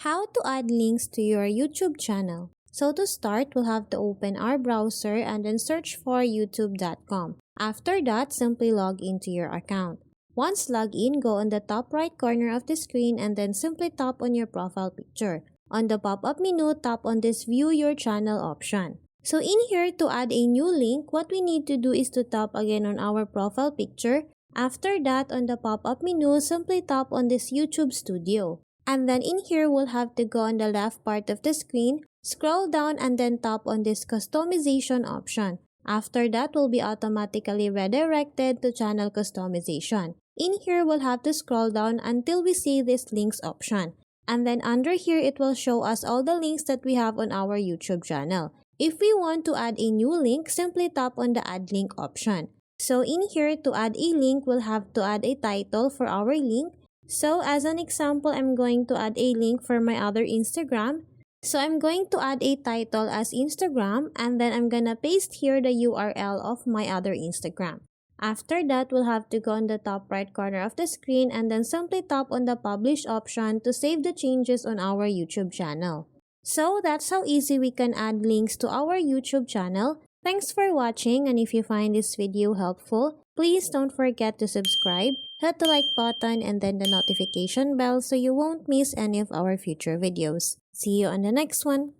How to add links to your YouTube channel. So to start, we'll have to open our browser and then search for youtube.com. After that, simply log into your account. Once logged in, go on the top right corner of the screen and then simply tap on your profile picture. On the pop-up menu, tap on this View Your Channel option. So in here, to add a new link, what we need to do is to tap again on our profile picture. After that, on the pop-up menu, simply tap on this YouTube Studio. And then in here, we'll have to go on the left part of the screen, scroll down and then tap on this customization option. After that, we'll be automatically redirected to channel customization. In here, we'll have to scroll down until we see this links option. And then under here, it will show us all the links that we have on our YouTube channel. If we want to add a new link, simply tap on the add link option. So in here, to add a link, we'll have to add a title for our link. So as an example, I'm going to add a link for my other Instagram. So I'm going to add a title as Instagram and then I'm gonna paste here the URL of my other Instagram. After that, we'll have to go on the top right corner of the screen and then simply tap on the publish option to save the changes on our YouTube channel. So that's how easy we can add links to our YouTube channel. Thanks for watching, and if you find this video helpful, please don't forget to subscribe, hit the like button and then the notification bell so you won't miss any of our future videos. See you on the next one.